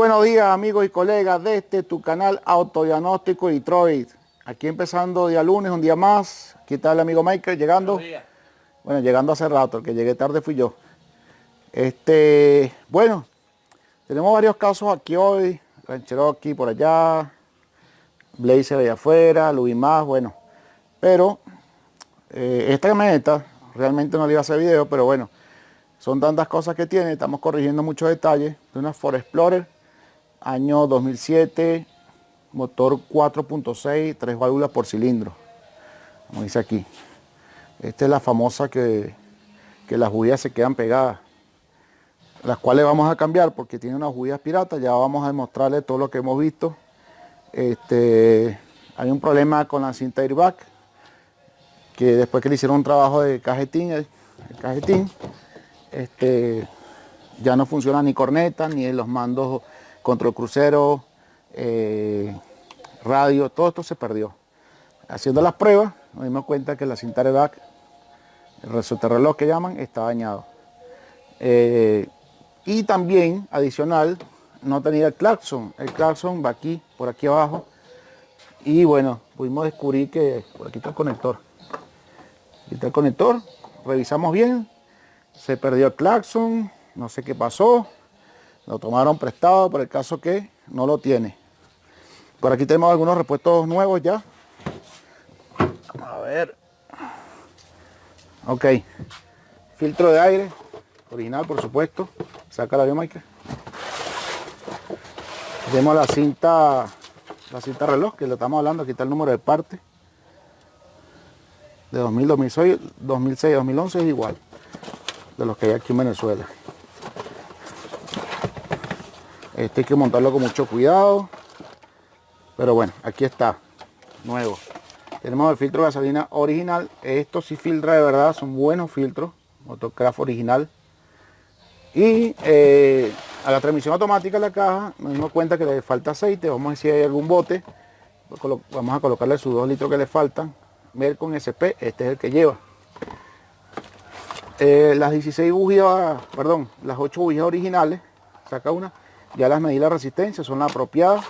buenos días amigos y colegas de tu canal Autodiagnóstico Detroit. Aquí empezando día lunes, un día más. Aquí está el amigo Michael llegando. Bueno, llegando hace rato, el que llegué tarde fui yo. Bueno, tenemos varios casos aquí hoy. Grand Cherokee por allá, Blazer allá afuera, Louis más, bueno. Pero esta camioneta realmente no le iba a hacer video, pero bueno, son tantas cosas que tiene, estamos corrigiendo muchos detalles. De una Ford Explorer, año 2007, motor 4.6, 3 válvulas por cilindro, como dice aquí. Esta es la famosa que las bujías se quedan pegadas, las cuales vamos a cambiar porque tiene unas bujías piratas. Ya vamos a demostrarle todo lo que hemos visto. Hay un problema con la cinta airbag, que después que le hicieron un trabajo de cajetín, el cajetín, ya no funciona ni corneta, ni en los mandos control crucero, radio, todo esto se perdió. Haciendo las pruebas, nos dimos cuenta que la cinta airbag, el resorte que llaman, está dañado. Y también, adicional, no tenía el claxon. El claxon va aquí, por aquí abajo. Y bueno, pudimos descubrir que por aquí está el conector. Aquí está el conector, revisamos bien, se perdió el claxon, no sé qué pasó. Lo tomaron prestado por el caso que no lo tiene. Por aquí tenemos algunos repuestos nuevos ya. Vamos a ver. Ok. Filtro de aire, original por supuesto. Saca la Michael. Tenemos la cinta reloj que le estamos hablando. Aquí está el número de parte. De 2000, 2006, 2011 es igual. De los que hay aquí en Venezuela. Hay que montarlo con mucho cuidado. Pero bueno, aquí está. Nuevo. Tenemos el filtro de gasolina original. Esto sí filtra de verdad. Son buenos filtros. Motocraft original. Y a la transmisión automática de la caja nos dimos cuenta que le falta aceite. Vamos a ver si hay algún bote. Vamos a colocarle sus 2 litros que le faltan. Ver con SP, este es el que lleva. Las 16 bujías, perdón, las 8 bujías originales, saca una. Ya las medí la resistencia, son las apropiadas.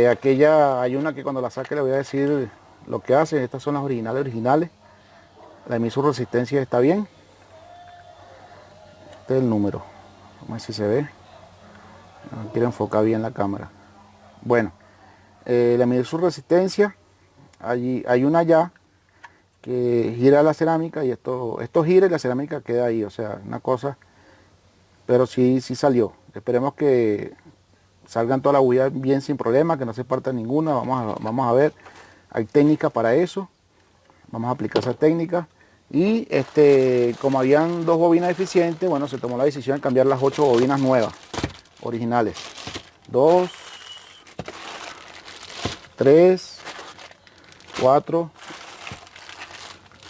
Aquella, hay una que cuando la saque le voy a decir lo que hace. Estas son las originales. La de su resistencia está bien. Este es el número. Vamos a ver si se ve. No quiero enfocar bien la cámara. Bueno, le medí su resistencia. Allí hay una ya que gira la cerámica y esto gira y la cerámica queda ahí. O sea, una cosa. Pero sí salió. Esperemos que salgan todas las bujías bien sin problema, que no se parta ninguna. Vamos a ver. Hay técnica para eso. Vamos a aplicar esa técnica. Y como habían 2 bobinas deficientes, bueno, se tomó la decisión de cambiar las 8 bobinas nuevas, originales. 2, 3, 4,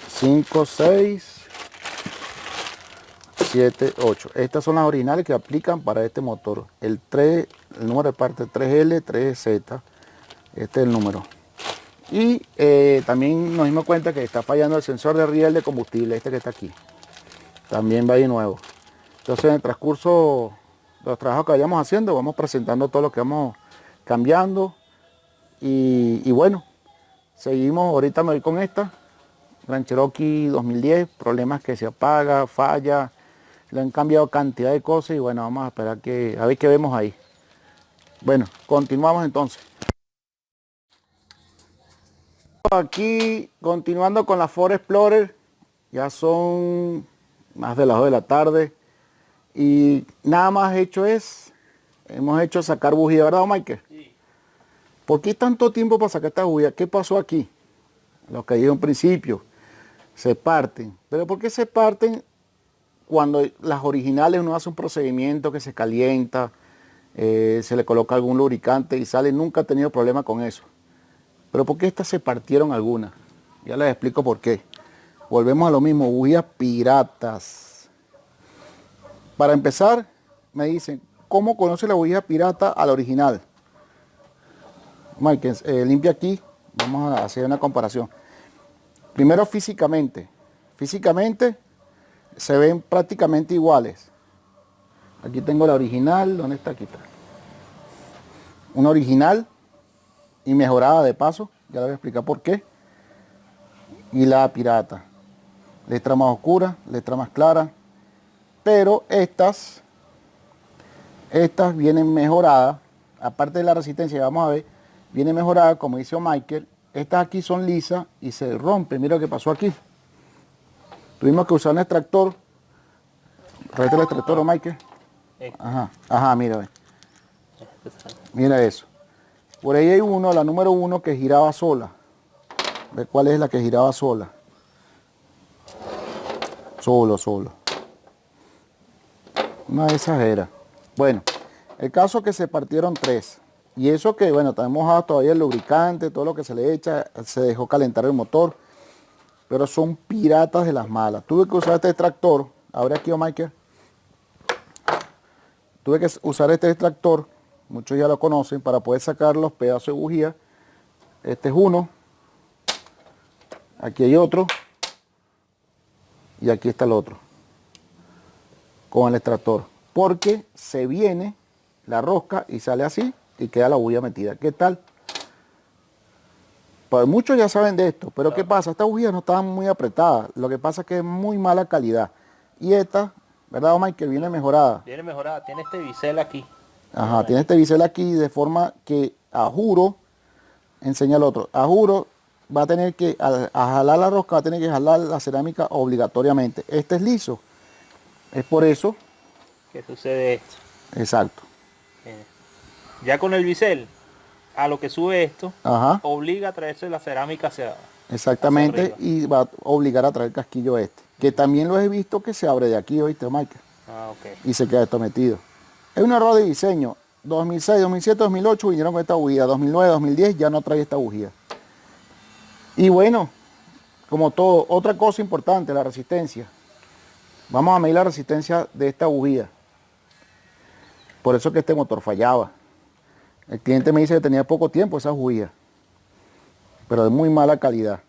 5, 6, 7, 8. Estas son las originales que aplican para este motor. El número de parte 3L, 3Z. Este es el número. Y también nos dimos cuenta que está fallando el sensor de riel de combustible, este que está aquí. También va ahí nuevo. Entonces en el transcurso de los trabajos que vayamos haciendo, vamos presentando todo lo que vamos cambiando. Y bueno, seguimos. Ahorita me voy con esta Grand Cherokee 2010, problemas que se apaga, falla. Le han cambiado cantidad de cosas y bueno, vamos a esperar a ver qué vemos ahí. Bueno, continuamos entonces. Aquí continuando con la Ford Explorer, ya son más de las 2 de la tarde y nada más hemos hecho sacar bujía, ¿verdad, Michael? Sí. ¿Por qué tanto tiempo para sacar esta bujía? ¿Qué pasó aquí? Lo que dije en principio, se parten. ¿Pero por qué se parten? Cuando las originales uno hace un procedimiento que se calienta, se le coloca algún lubricante y sale, nunca he tenido problema con eso. Pero ¿por qué estas se partieron algunas? Ya les explico por qué. Volvemos a lo mismo, bujías piratas. Para empezar, me dicen, ¿cómo conoce la bujía pirata a la original? Mike, limpia aquí, vamos a hacer una comparación. Primero físicamente. Físicamente se ven prácticamente iguales. Aquí tengo la original. ¿Dónde está? Aquí está. Una original y mejorada de paso. Ya le voy a explicar por qué. Y la pirata. Letra más oscura, letra más clara. Pero estas vienen mejoradas. Aparte de la resistencia, vamos a ver, viene mejorada, como dice Michael. Estas aquí son lisas y se rompen. Mira lo que pasó aquí. Tuvimos que usar un extractor. Tráete el extractor, Michael. Ajá, mira, ve. Mira eso. Por ahí hay uno, la número 1, que giraba sola. ¿Ve cuál es la que giraba sola? Solo. Una de esas era. Bueno, el caso es que se partieron 3. Y eso que, bueno, está mojado todavía el lubricante, todo lo que se le echa, se dejó calentar el motor. Pero son piratas de las malas. Tuve que usar este extractor. Abre aquí, Michael. Tuve que usar este extractor, muchos ya lo conocen, para poder sacar los pedazos de bujía. Este es uno. Aquí hay otro. Y aquí está el otro. Con el extractor. Porque se viene la rosca y sale así y queda la bujía metida. ¿Qué tal? Pues muchos ya saben de esto, pero ¿qué pasa? Estas bujías no estaban muy apretadas. Lo que pasa es que es muy mala calidad. Y esta, ¿verdad, Michael? Viene mejorada. Viene mejorada, tiene este bisel aquí. Ajá, tiene este bisel aquí de forma que, a juro, enseña el otro, a juro va a tener que, a jalar la rosca, va a tener que jalar la cerámica obligatoriamente. Este es liso. Es por eso. ¿Qué sucede esto? Exacto. Ya con el bisel, a lo que sube esto, Ajá. obliga a traerse la cerámica hacia Exactamente, y va a obligar a traer el casquillo este. Que también lo he visto que se abre de aquí, ¿oíste, Michael? Ah, ok. Y se queda esto metido. Es un error de diseño. 2006, 2007, 2008 vinieron con esta bujía. 2009, 2010 ya no trae esta bujía. Y bueno, como todo, otra cosa importante, la resistencia. Vamos a medir la resistencia de esta bujía. Por eso que este motor fallaba. El cliente me dice que tenía poco tiempo esa bujía, pero de muy mala calidad.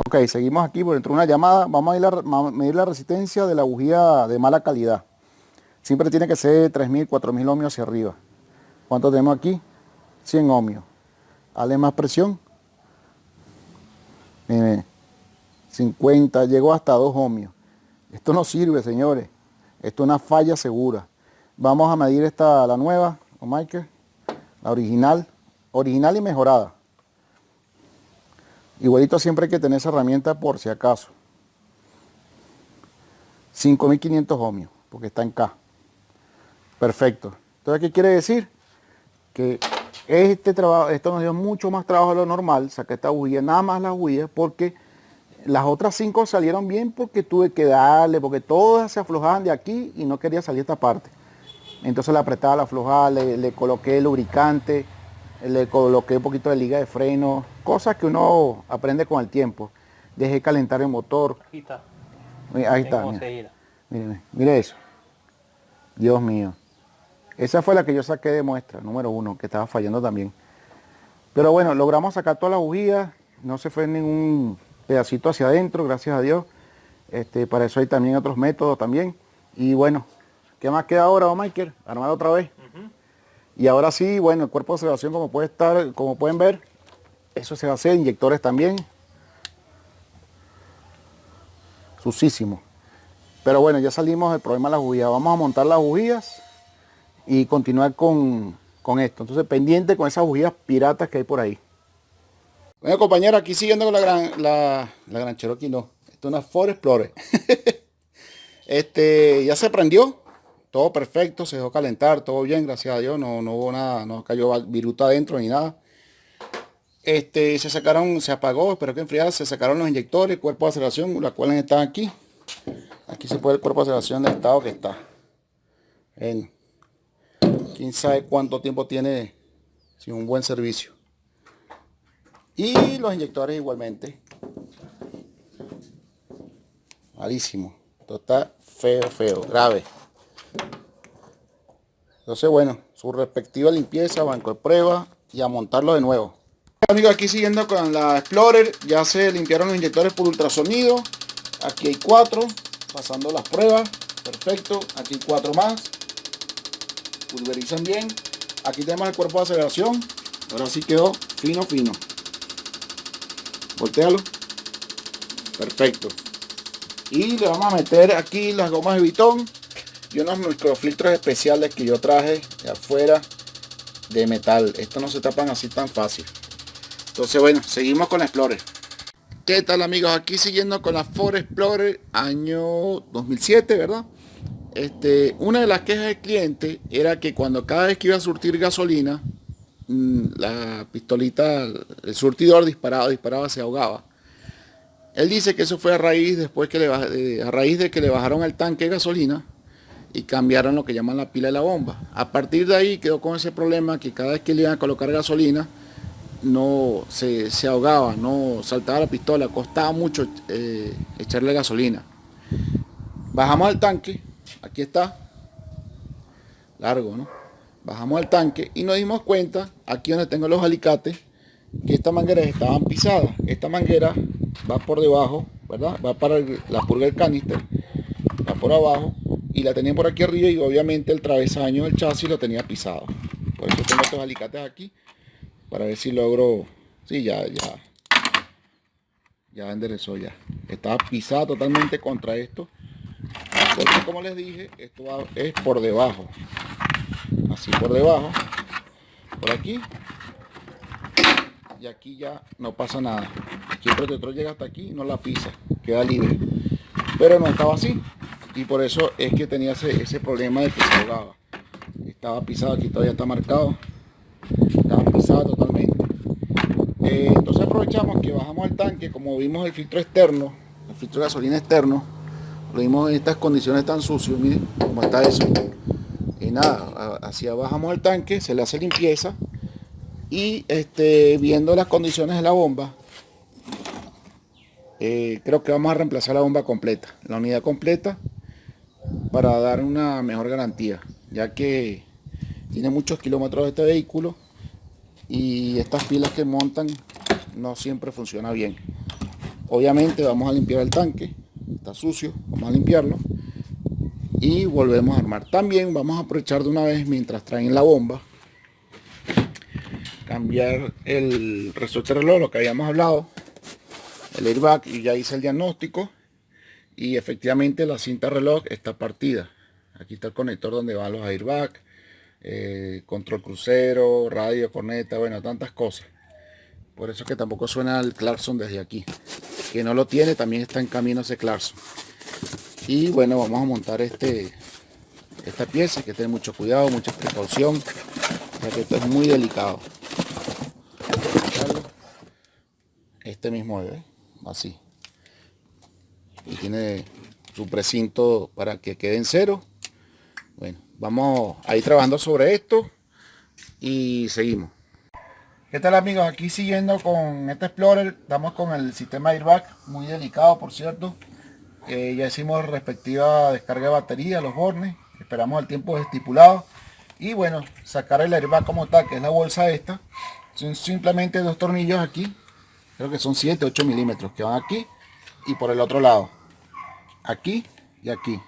Ok, seguimos aquí por dentro de una llamada. Vamos a medir la resistencia de la bujía de mala calidad. Siempre tiene que ser 3000, 4000 ohmios hacia arriba. ¿Cuánto tenemos aquí? 100 ohmios. Dale más presión. Mire, 50, llegó hasta 2 ohmios. Esto no sirve, señores. Esto es una falla segura. Vamos a medir esta, la nueva, Michael, la original y mejorada. Igualito siempre hay que tener esa herramienta por si acaso. 5500 ohmios, porque está en K. Perfecto. Entonces, ¿qué quiere decir? Que este trabajo, esto nos dio mucho más trabajo de lo normal. Saqué esta bujía, nada más la bujía, porque las otras 5 salieron bien porque tuve que darle, porque todas se aflojaban de aquí y no quería salir esta parte. Entonces la apretaba, la aflojaba, le coloqué lubricante, le coloqué un poquito de liga de freno, cosas que uno aprende con el tiempo. Dejé calentar el motor. Aquí está. Ahí está, mire eso. Dios mío. Esa fue la que yo saqué de muestra, número 1, que estaba fallando también. Pero bueno, logramos sacar todas las bujías, no se fue ningún pedacito hacia adentro, gracias a Dios. Para eso hay también otros métodos también. Y bueno, ¿qué más queda ahora, Michael? Armar otra vez. Y ahora sí, bueno, el cuerpo de observación, como pueden ver, eso se va a hacer, inyectores también. Sucísimo. Pero bueno, ya salimos del problema de las bujías. Vamos a montar las bujías y continuar con esto. Entonces, pendiente con esas bujías piratas que hay por ahí. Bueno, compañero, aquí siguiendo con la Gran Cherokee, no. Esto es una Ford Explorer. Ya se prendió. Todo perfecto, se dejó calentar, todo bien, gracias a Dios. No hubo nada, no cayó viruta adentro ni nada. Se apagó, espero que enfriara. Se sacaron los inyectores, cuerpo de aceleración, las cuales están aquí. Aquí se puede el cuerpo de aceleración del estado que está. Quién sabe cuánto tiempo tiene sin un buen servicio. Y los inyectores igualmente. Malísimo. Esto está feo, grave. Entonces, bueno, su respectiva limpieza, banco de prueba y a montarlo de nuevo. Amigos, aquí siguiendo con la Explorer, ya se limpiaron los inyectores por ultrasonido. Aquí hay 4, pasando las pruebas. Perfecto. Aquí 4 más. Pulverizan bien. Aquí tenemos el cuerpo de aceleración. Ahora sí quedó fino, fino. Voltéalo. Perfecto. Y le vamos a meter aquí las gomas de Vitón y unos microfiltros especiales que yo traje de afuera de metal. Estos no se tapan así tan fácil. Entonces bueno, seguimos con la Explorer. ¿Qué tal amigos? Aquí siguiendo con la Ford Explorer año 2007, ¿verdad? Una de las quejas del cliente era que cuando cada vez que iba a surtir gasolina, la pistolita, el surtidor disparaba, se ahogaba. Él dice que eso fue a raíz de que le bajaron el tanque de gasolina y cambiaron lo que llaman la pila de la bomba. A partir de ahí quedó con ese problema que cada vez que le iban a colocar gasolina no se ahogaba, no saltaba la pistola, costaba mucho echarle gasolina. Bajamos al tanque, aquí está, largo, ¿no? Bajamos al tanque y nos dimos cuenta, aquí donde tengo los alicates, que estas mangueras estaban pisadas. Esta manguera va por debajo, ¿verdad? Va para la purga del canister, va por abajo y la tenía por aquí arriba y obviamente el travesaño del chasis lo tenía pisado. Por eso tengo estos alicates aquí para ver si logro. Sí, ya enderezó ya. Estaba pisado totalmente contra esto. Porque como les dije, esto es por debajo. Así por debajo. Por aquí. Y aquí ya no pasa nada. Aquí el protector llega hasta aquí y no la pisa. Queda libre. Pero no estaba así. Y por eso es que tenía ese problema de que se ahogaba. Estaba pisado, aquí todavía está marcado. Estaba pisado totalmente. Entonces aprovechamos que bajamos el tanque, como vimos el filtro externo, el filtro de gasolina externo, lo vimos en estas condiciones tan sucios, miren cómo está eso. Y nada, así bajamos el tanque, se le hace limpieza y viendo las condiciones de la bomba, creo que vamos a reemplazar la bomba completa, la unidad completa, para dar una mejor garantía, ya que tiene muchos kilómetros este vehículo y estas pilas que montan no siempre funciona bien. Obviamente vamos a limpiar el tanque, está sucio, vamos a limpiarlo y volvemos a armar. También vamos a aprovechar de una vez, mientras traen la bomba, cambiar el resorte de reloj, lo que habíamos hablado, el airbag, y ya hice el diagnóstico y efectivamente la cinta reloj está partida. Aquí está el conector donde van los airbags, control crucero, radio, corneta, bueno, tantas cosas. Por eso es que tampoco suena el claxon desde aquí. Que no lo tiene, también está en camino ese claxon. Y bueno, vamos a montar esta pieza, hay que tener mucho cuidado, mucha precaución, ya que esto es muy delicado. Este mismo es, así. Y tiene su precinto para que quede en cero. Bueno, vamos a ir trabajando sobre esto y seguimos. ¿Qué tal amigos? Aquí siguiendo con este Explorer, estamos con el sistema airbag, muy delicado por cierto. Ya hicimos respectiva descarga de batería, los bornes, esperamos el tiempo estipulado. Y bueno, sacar el airbag como tal, que es la bolsa esta, son simplemente 2 tornillos aquí, creo que son 7, 8 milímetros, que van aquí y por el otro lado, aquí y aquí.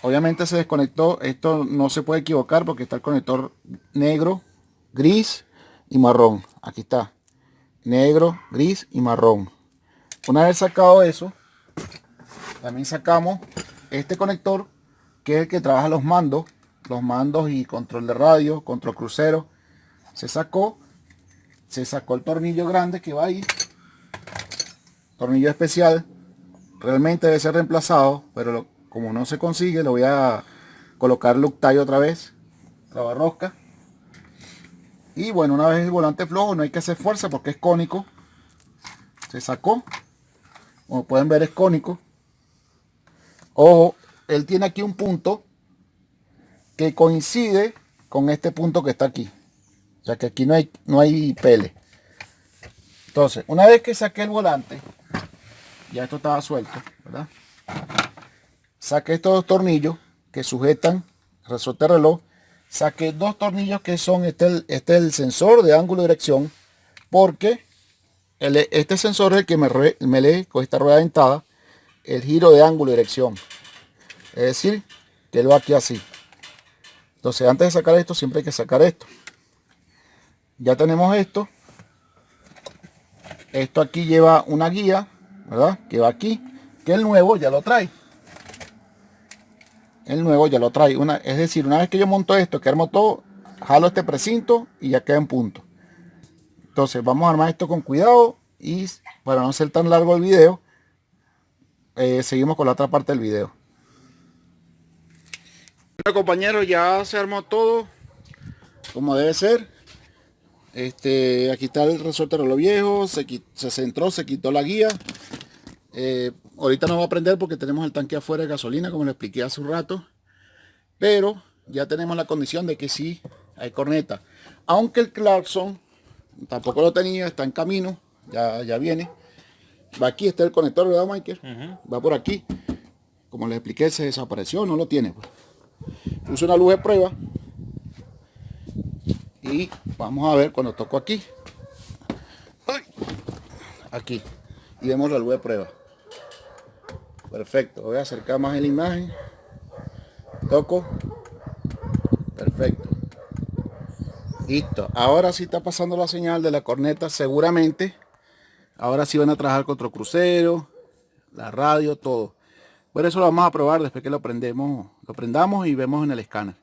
Obviamente se desconectó, esto no se puede equivocar porque está el conector negro, gris y marrón. Aquí está, negro, gris y marrón. Una vez sacado eso, también sacamos este conector, que es el que trabaja los mandos y control de radio, control crucero. Se sacó el tornillo grande que va ahí, tornillo especial. Realmente debe ser reemplazado, pero como no se consigue, lo voy a colocar Loctite otra vez, rosca. Y bueno, una vez el volante flojo, no hay que hacer fuerza porque es cónico. Se sacó, como pueden ver es cónico. Ojo, él tiene aquí un punto que coincide con este punto que está aquí. O sea que aquí no hay pele. Entonces, una vez que saqué el volante, ya esto estaba suelto, ¿verdad? Saqué estos 2 tornillos que sujetan el resorte de reloj. Saqué 2 tornillos que son, este es el sensor de ángulo de dirección, porque este sensor es el que me lee con esta rueda dentada el giro de ángulo de dirección. Es decir, que él va aquí así. Entonces antes de sacar esto siempre hay que sacar esto. Ya tenemos esto. Esto aquí lleva una guía, ¿verdad? Que va aquí. Que el nuevo ya lo trae. El nuevo ya lo trae. Es decir, una vez que yo monto esto, que armo todo, jalo este precinto y ya queda en punto. Entonces vamos a armar esto con cuidado y para no ser tan largo el video, seguimos con la otra parte del video. Bueno, compañeros, ya se armó todo como debe ser. Aquí está el resorte de lo viejo, se centró, se quitó la guía. Ahorita no va a prender porque tenemos el tanque afuera de gasolina, como le expliqué hace un rato. Pero ya tenemos la condición de que sí hay corneta. Aunque el claxon tampoco lo tenía, está en camino, ya viene. Va aquí, está el conector, ¿verdad, Michael? Va por aquí. Como les expliqué, se desapareció, no lo tiene. Pues. Puse una luz de prueba. Y vamos a ver cuando toco aquí. ¡Ay! Aquí. Y vemos la luz de prueba. Perfecto. Voy a acercar más en la imagen. Toco. Perfecto. Listo. Ahora sí está pasando la señal de la corneta seguramente. Ahora sí van a trabajar contra crucero, la radio, todo. Por eso lo vamos a probar después que lo prendamos y vemos en el escáner.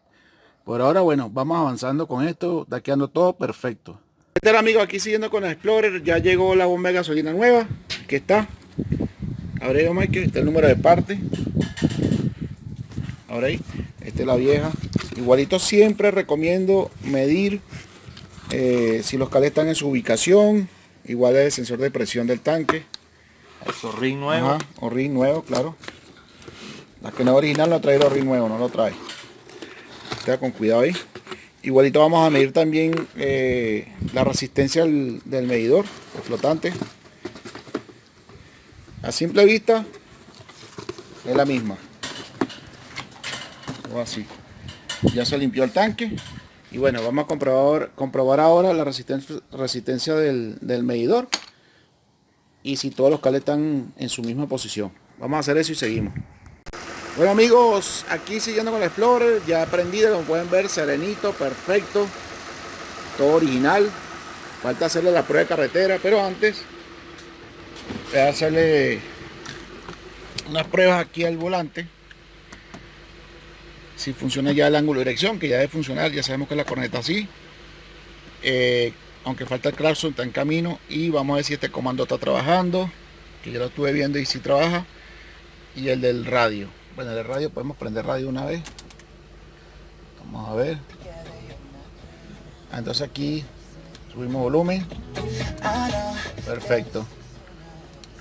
Por ahora, bueno, vamos avanzando con esto, está quedando todo perfecto. Este era, amigo, aquí siguiendo con el Explorer, ya llegó la bomba de gasolina nueva, que está. Ahora ahí, Michael, está el número de parte. Ahora ahí, esta es la vieja. Igualito siempre recomiendo medir si los cables están en su ubicación. Igual es el sensor de presión del tanque. El ring nuevo. Ajá, o ring nuevo, claro. La que no es original no trae el ring nuevo, no lo trae. Queda con cuidado ahí. Igualito vamos a medir también la resistencia del medidor, el flotante. A simple vista es la misma. O así. Ya se limpió el tanque. Y bueno, vamos a comprobar ahora la resistencia del medidor. Y si todos los cables están en su misma posición. Vamos a hacer eso y seguimos. Bueno, amigos, aquí siguiendo con el Explorer, ya prendido, como pueden ver, serenito, perfecto, todo original. Falta hacerle la prueba de carretera, pero antes voy a hacerle unas pruebas aquí al volante. Si funciona ya el ángulo de dirección, que ya debe funcionar, ya sabemos que la corneta así. Aunque falta el claxon, está en camino. Y vamos a ver si este comando está trabajando, que ya lo estuve viendo y si trabaja. Y el del radio. Bueno, el del radio podemos prender radio una vez. Vamos a ver. Entonces aquí subimos volumen. Perfecto.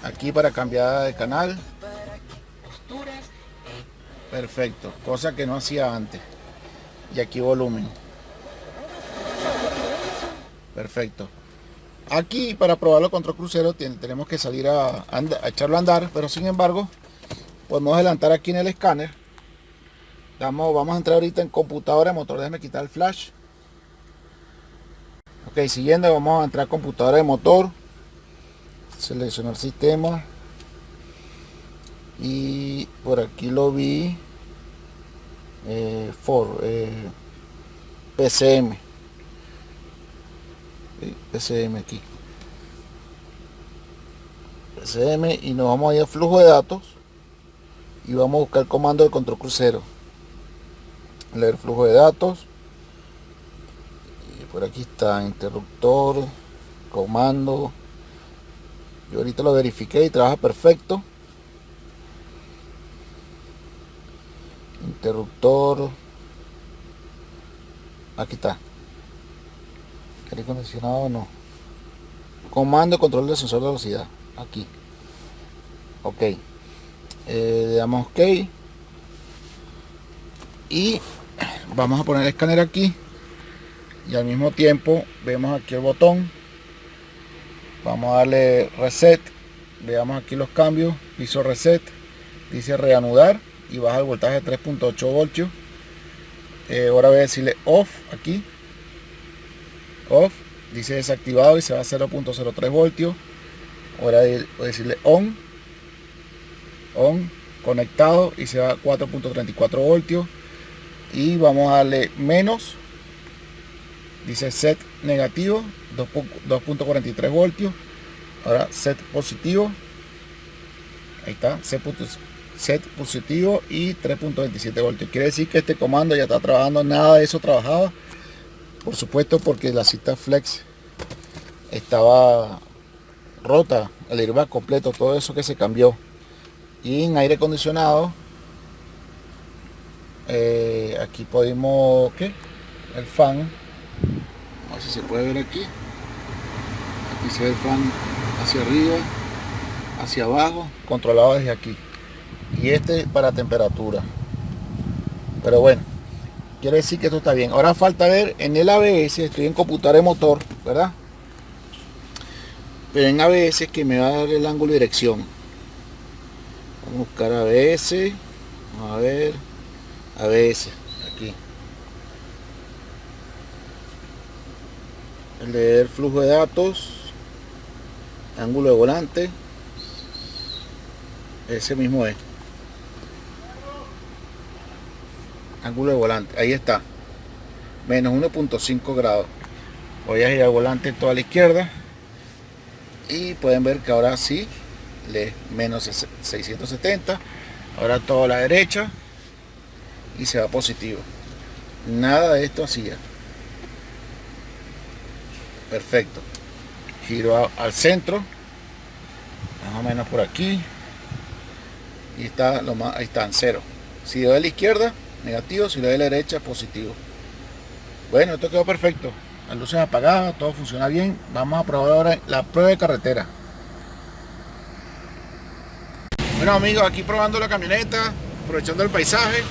Aquí para cambiar de canal. Perfecto. Cosa que no hacía antes. Y aquí volumen. Perfecto. Aquí para probarlo contra crucero tenemos que salir a echarlo a andar. Pero sin embargo podemos adelantar aquí en el escáner. Vamos a entrar ahorita en computadora de motor. Déjame quitar el flash. Ok, siguiendo vamos a entrar a computadora de motor. Seleccionar sistema. Y por aquí lo vi. PCM. PCM aquí. PCM y nos vamos a ir a flujo de datos. Y vamos a buscar el comando de control crucero. Leer flujo de datos. Y por aquí está interruptor, comando. Yo ahorita lo verifiqué y trabaja perfecto. Interruptor. Aquí está. Aire acondicionado no. Comando de control de sensor de velocidad. Aquí. Ok. Le damos OK. Y vamos a poner el escáner aquí. Y al mismo tiempo vemos aquí el botón. Vamos a darle reset. Veamos aquí los cambios. Hizo reset. Dice reanudar. Y baja el voltaje de 3.8 voltios. Ahora voy a decirle off aquí. Off. Dice desactivado y se va a 0.03 voltios. Ahora voy a decirle on. On. conectado y se va a 4.34 voltios. Y vamos a darle menos, dice set negativo, 2.43 voltios. Ahora set positivo, ahí está, set positivo y 3.27 voltios. Quiere decir que este comando ya está trabajando. Nada de eso trabajaba, por supuesto, porque la cinta flex estaba rota, el airbag completo, todo eso que se cambió. Y en aire acondicionado, aquí podemos, ¿qué? El fan, a ver si se puede ver aquí. Aquí se ve el fan hacia arriba, hacia abajo, controlado desde aquí. Y este para temperatura. Pero bueno, quiere decir que esto está bien. Ahora falta ver en el ABS, estoy en computadora de motor, ¿verdad? Pero en ABS es que me va a dar el ángulo de dirección. Vamos a buscar ABS. Vamos a ver. ABS, aquí. El leer flujo de datos. Ángulo de volante. Ese mismo es. Ángulo de volante. Ahí está. Menos 1.5 grados. Voy a girar el volante toda a la izquierda. Y pueden ver que ahora sí lee menos 670. Ahora todo a la derecha y se va positivo. Nada de esto hacía. Perfecto. Giro al centro, más o menos por aquí, y está lo más, ahí está en cero. Si le doy a la izquierda, negativo. Si le doy a la derecha, positivo. Bueno, esto quedó perfecto. Las luces apagadas, todo funciona bien. Vamos a probar ahora la prueba de carretera. Bueno amigos, aquí probando la camioneta, aprovechando el paisaje.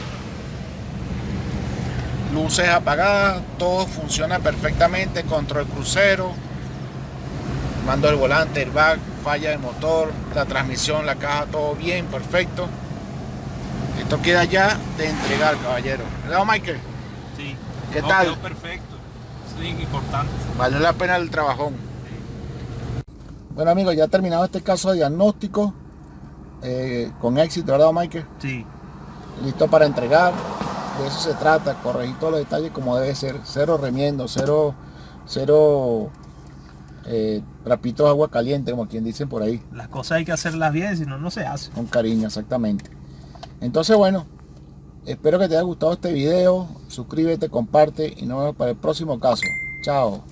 Luces apagadas, todo funciona perfectamente. Control crucero, mando del volante, airbag, falla de motor, la transmisión, la caja, todo bien, perfecto. Esto queda ya de entregar, caballero. ¿Verdad, Michael? Sí. ¿Qué tal? Quedó perfecto. Eso es importante. Valió la pena el trabajón. Bueno amigos, ya ha terminado este caso de diagnóstico con éxito, ¿verdad, Michael? Sí. Listo para entregar. De eso se trata, corregir todos los detalles como debe ser. Cero remiendo, cero trapitos de agua caliente, como quien dicen por ahí. Las cosas hay que hacerlas bien, si no, no se hace. Con cariño, exactamente. Entonces, bueno, espero que te haya gustado este video. Suscríbete, comparte y nos vemos para el próximo caso. Chao.